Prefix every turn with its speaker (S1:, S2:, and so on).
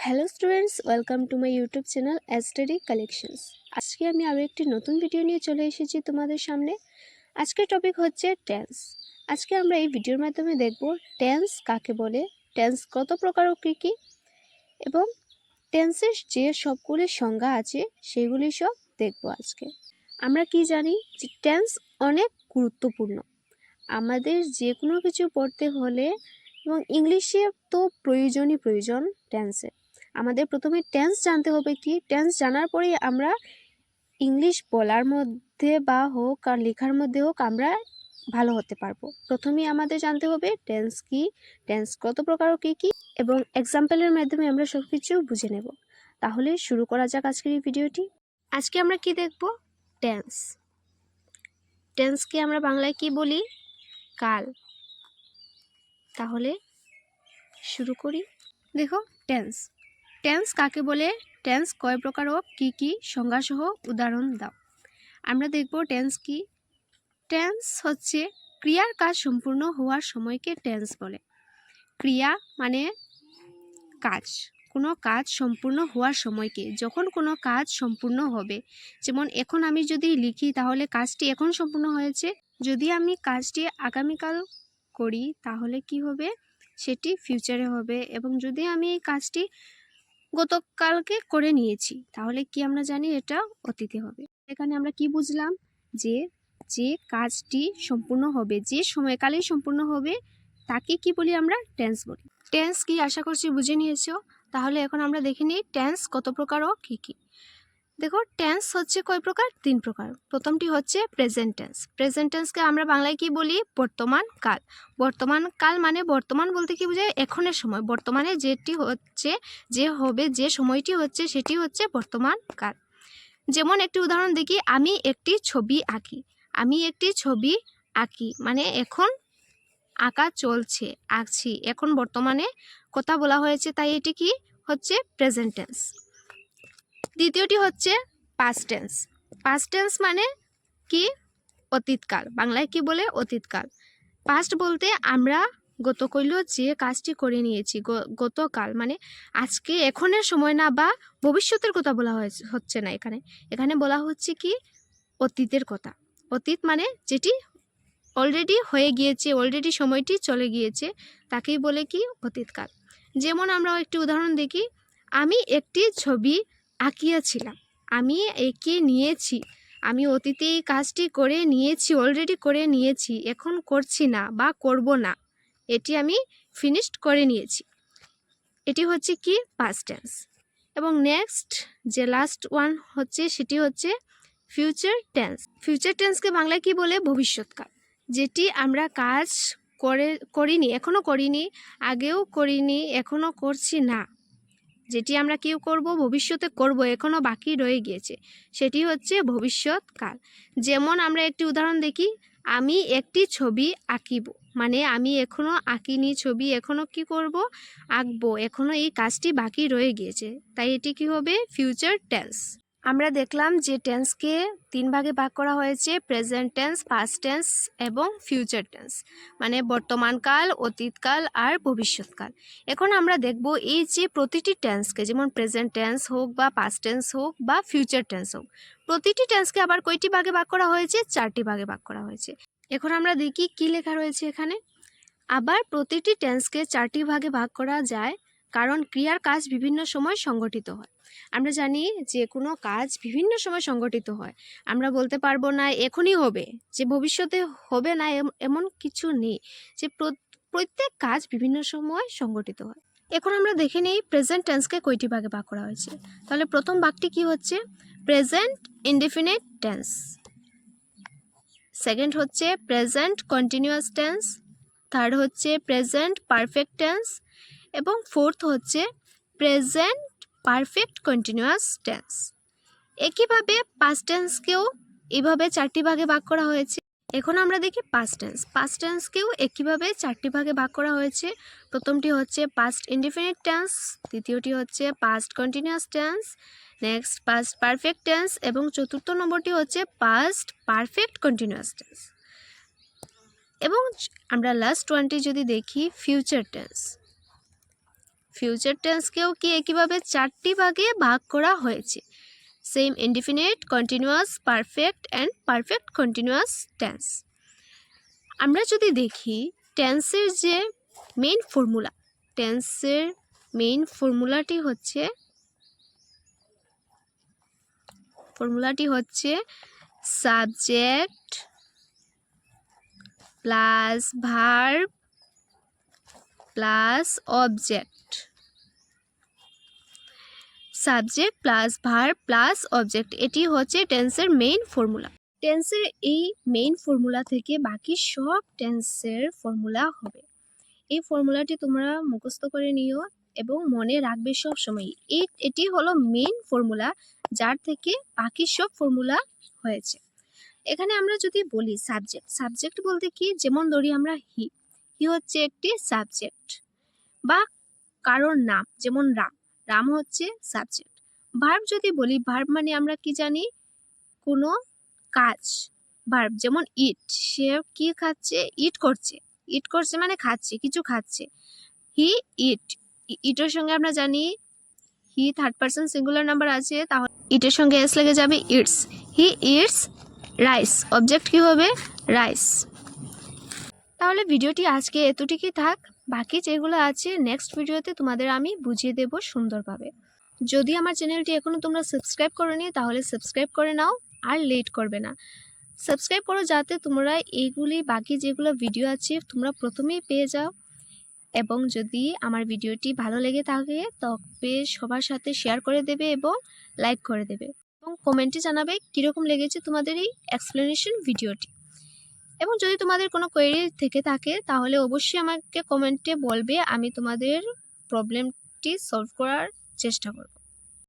S1: Hello students, welcome to my YouTube channel study collections. আজকে আমি আরও একটি নতুন ভিডিও নিয়ে চলে এসেছি তোমাদের সামনে। আজকের টপিক হচ্ছে টেন্স। আজকে আমরা এই ভিডিওর মাধ্যমে দেখব টেন্স কাকে বলে, টেন্স কত প্রকার ও কী কী, এবং টেন্সের যে সবগুলি সংজ্ঞা আছে সেগুলি সব দেখব আজকে। আমরা কি জানি যে টেন্স অনেক গুরুত্বপূর্ণ আমাদের যে কোনো কিছু পড়তে হলে, এবং ইংলিশে তো প্রয়োজন টেন্সে। আমাদের প্রথমে টেন্স জানতে হবে। কি টেন্স জানার পরেই আমরা ইংলিশ বলার মধ্যে বা হোক আর লেখার মধ্যে হোক আমরা ভালো হতে পারবো। প্রথমেই আমাদের জানতে হবে টেন্স কি, টেন্স কত প্রকার ও কী কী, এবং এক্সাম্পলের মাধ্যমে আমরা সব কিছু বুঝে নেব। তাহলে শুরু করা যাক আজকের এই ভিডিওটি। আজকে আমরা কি দেখব? টেন্স। টেন্সকে আমরা বাংলায় কি বলি? কাল। তাহলে শুরু করি। দেখো, টেন্স টেন্স কাকে বলে, টেন্স কয় প্রকার ও কী কী, সংজ্ঞাসহ উদাহরণ দাও। আমরা দেখব টেন্স কি। টেন্স হচ্ছে ক্রিয়ার কাজ সম্পূর্ণ হওয়ার সময়কে টেন্স বলে। ক্রিয়া মানে কাজ, কোনো কাজ সম্পূর্ণ হওয়ার সময়কে, যখন কোনো কাজ সম্পূর্ণ হবে। যেমন এখন আমি যদি লিখি তাহলে কাজটি এখন সম্পূর্ণ হয়েছে। যদি আমি কাজটি আগামীকাল করি তাহলে কি হবে? সেটি ফিউচারে হবে। এবং যদি আমি এই কাজটি গতকালকে করে নিয়েছি তাহলে কি আমরা জানি এটা অতীতে হবে। এখানে আমরা কি বুঝলাম? যে যে কাজটি সম্পূর্ণ হবে, যে সময়কালেই সম্পূর্ণ হবে, তাকে কি বলি? আমরা টেন্স বলি। টেন্স কি আশা করছি বুঝে নিয়েছো। তাহলে এখন আমরা দেখে নিই টেন্স কত প্রকার ও কী কী। দেখো, টেন্স হচ্ছে কয় প্রকার? 3 প্রকার। প্রথমটি হচ্ছে প্রেজেন্ট টেন্স। প্রেজেন্ট টেন্সকে আমরা বাংলায় কি বলি? বর্তমান কাল। বর্তমান কাল মানে বর্তমান বলতে কি বোঝায়? এখনের সময়। বর্তমানে যেটি হচ্ছে, যে হবে, যে সময়টি হচ্ছে সেটি হচ্ছে বর্তমান কাল। যেমন একটি উদাহরণ দেখি, আমি একটি ছবি আঁকি। আমি একটি ছবি আঁকি মানে এখন আঁকা চলছে, আঁকছি, এখন বর্তমানে কথা বলা হয়েছে, তাই এটি কি হচ্ছে? Present tense. দ্বিতীয়টি হচ্ছে পাস্ট টেন্স। পাস্ট টেন্স মানে কি? অতীতকাল। বাংলায় কি বলে? অতীতকাল। পাস্ট বলতে আমরা গতকাল যে কাজটি করে নিয়েছি, গতকাল মানে আজকে, এখনের সময় না, বা ভবিষ্যতের কথা বলা হচ্ছে না। এখানে বলা হচ্ছে কি? অতীতের কথা। অতীত মানে যেটি অলরেডি হয়ে গিয়েছে, অলরেডি সময়টি চলে গিয়েছে, তাকেই বলে কি? অতীতকাল। যেমন আমরা একটি উদাহরণ দেখি, আমি একটি ছবি আঁকিয়াছিলাম। আমি এঁকে নিয়েছি। আমি অতীতে এই কাজটি করে নিয়েছি, অলরেডি করে নিয়েছি, এখন করছি না বা করব না, এটি আমি ফিনিশড করে নিয়েছি। এটি হচ্ছে কি? Past tense. এবং নেক্সট যে লাস্ট ওয়ান হচ্ছে সেটি হচ্ছে ফিউচার টেন্স। ফিউচার টেন্সকে বাংলায় কি বলে? ভবিষ্যৎকাল। যেটি আমরা কাজ করিনি, এখনও করিনি, আগেও করিনি, এখনও করছি না, যেটি আমরা কি করব? ভবিষ্যতে করব, এখনও বাকি রয়ে গিয়েছে, সেটি হচ্ছে ভবিষ্যৎকাল। যেমন আমরা একটি উদাহরণ দেখি, আমি একটি ছবি আঁকিব মানে আমি এখনও আঁকিনি ছবি, এখনও কি করব? আঁকবো, এখনও এই কাজটি বাকি রয়ে গিয়েছে, তাই এটি কি হবে? Future tense. আমরা দেখলাম যে টেন্সকে 3 ভাগে ভাগ করা হয়েছে: প্রেজেন্ট টেন্স, পাস্ট টেন্স এবং ফিউচার টেন্স, মানে বর্তমানকাল, অতীতকাল আর ভবিষ্যৎকাল। এখন আমরা দেখব এই যে প্রতিটি টেন্সকে, যেমন প্রেজেন্ট টেন্স হোক বা পাস্ট টেন্স হোক বা ফিউচার টেন্স হোক, প্রতিটি টেন্সকে আবার কয়টি ভাগে ভাগ করা হয়েছে? 4টি ভাগে ভাগ করা হয়েছে। এখন আমরা দেখি কি লেখা রয়েছে এখানে। আবার প্রতিটি টেন্সকে 4টি ভাগে ভাগ করা যায় কারণ ক্রিয়ার কাজ বিভিন্ন সময় সংগঠিত হয়। আমরা জানি যে কোনো কাজ বিভিন্ন সময় সংগঠিত হয়। আমরা বলতে পারবো না এখনই হবে, যে ভবিষ্যতে হবে না, এমন কিছু নেই, যে প্রত্যেক কাজ বিভিন্ন সময় সংগঠিত হয়। এখন আমরা দেখে নিই প্রেজেন্ট টেন্সকে কয়টি ভাগে ভাগ করা হয়েছে। তাহলে প্রথম ভাগটি কি হচ্ছে? Present indefinite tense. সেকেন্ড হচ্ছে প্রেজেন্ট কন্টিনিউয়াস টেন্স। থার্ড হচ্ছে প্রেজেন্ট পারফেক্ট টেন্স এবং ফোর্থ হচ্ছে প্রেজেন্ট পারফেক্ট কন্টিনিউয়াস টেন্স। একইভাবে পাস্ট টেন্সকেও এইভাবে 4টি ভাগে ভাগ করা হয়েছে। এখন আমরা দেখি পাস্ট টেন্স। পাস্ট টেন্সকেও একইভাবে 4টি ভাগে ভাগ করা হয়েছে। প্রথমটি হচ্ছে পাস্ট ইনডেফিনিট টেন্স, দ্বিতীয়টি হচ্ছে past continuous tense, next past perfect tense এবং চতুর্থ নম্বরটি হচ্ছে পাস্ট পারফেক্ট কন্টিনিউয়াস টেন্স। এবং আমরা লাস্ট ওয়ানটি যদি দেখি ফিউচার টেন্স। ফিউচার টেন্সকেও কি একইভাবে 4টি ভাগে ভাগ করা হয়েছে। Same, indefinite, continuous, perfect and perfect continuous tense. আমরা যদি দেখি টেন্সের যে মেইন ফর্মুলা, টেন্সের মেইন ফর্মুলাটি হচ্ছে subject plus verb plus object. Subject plus verb plus object, এটি হচ্ছে টেন্সের মেইন ফর্মুলা। টেন্সের এই মেইন ফর্মুলা থেকে বাকি সব টেন্সের ফর্মুলা হবে। এই ফর্মুলাটি তোমরা মুখস্থ করে নিও এবং মনে রাখবে সব সময়। এটি হলো মেইন ফর্মুলা, যার থেকে বাকি সব ফর্মুলা হয়েছে। এখানে আমরা যদি বলি সাবজেক্ট বলতে কি, যেমন ধরি আমরা হি হচ্ছে একটি সাবজেক্ট, বা কারোর নাম যেমন রাম হচ্ছে সাবজেক্ট। ভার্ব যদি বলি, ভার্ব মানে আমরা কি জানি, কোনো কাজ। ভার্ব যেমন ইট, সে কি খাচ্ছে, ইট করছে মানে খাচ্ছে, কিছু খাচ্ছে। হি ইটের সঙ্গে আমরা জানি he third person singular number আছে, তাহলে ইটের সঙ্গে এস লেগে যাবে, it's. He eats rice, object কি হবে, রাইস। তাহলে ভিডিওটি আজকে এতটুকুই থাক, বাকি যেগুলো আছে নেক্সট ভিডিওতে তোমাদের আমি বুঝিয়ে দেব সুন্দরভাবে। যদি আমার চ্যানেলটি এখনও তোমরা সাবস্ক্রাইব করোনি তাহলে সাবস্ক্রাইব করে নাও, আর লেট করবে না। সাবস্ক্রাইব করো যাতে তোমরা এইগুলি বাকি যেগুলো ভিডিও আছে তোমরা প্রথমেই পেয়ে যাও। এবং যদি আমার ভিডিওটি ভালো লেগে থাকে তবে সবার সাথে শেয়ার করে দেবে এবং লাইক করে দেবে, এবং কমেন্টে জানাবে কীরকম লেগেছে তোমাদের এই এক্সপ্লেনেশন ভিডিওটি। এবং যদি তোমাদের কোনো কোয়েরি থেকে থাকে তাহলে অবশ্যই আমাকে কমেন্টে বলবে, আমি তোমাদের প্রবলেমটি সলভ করার চেষ্টা করব।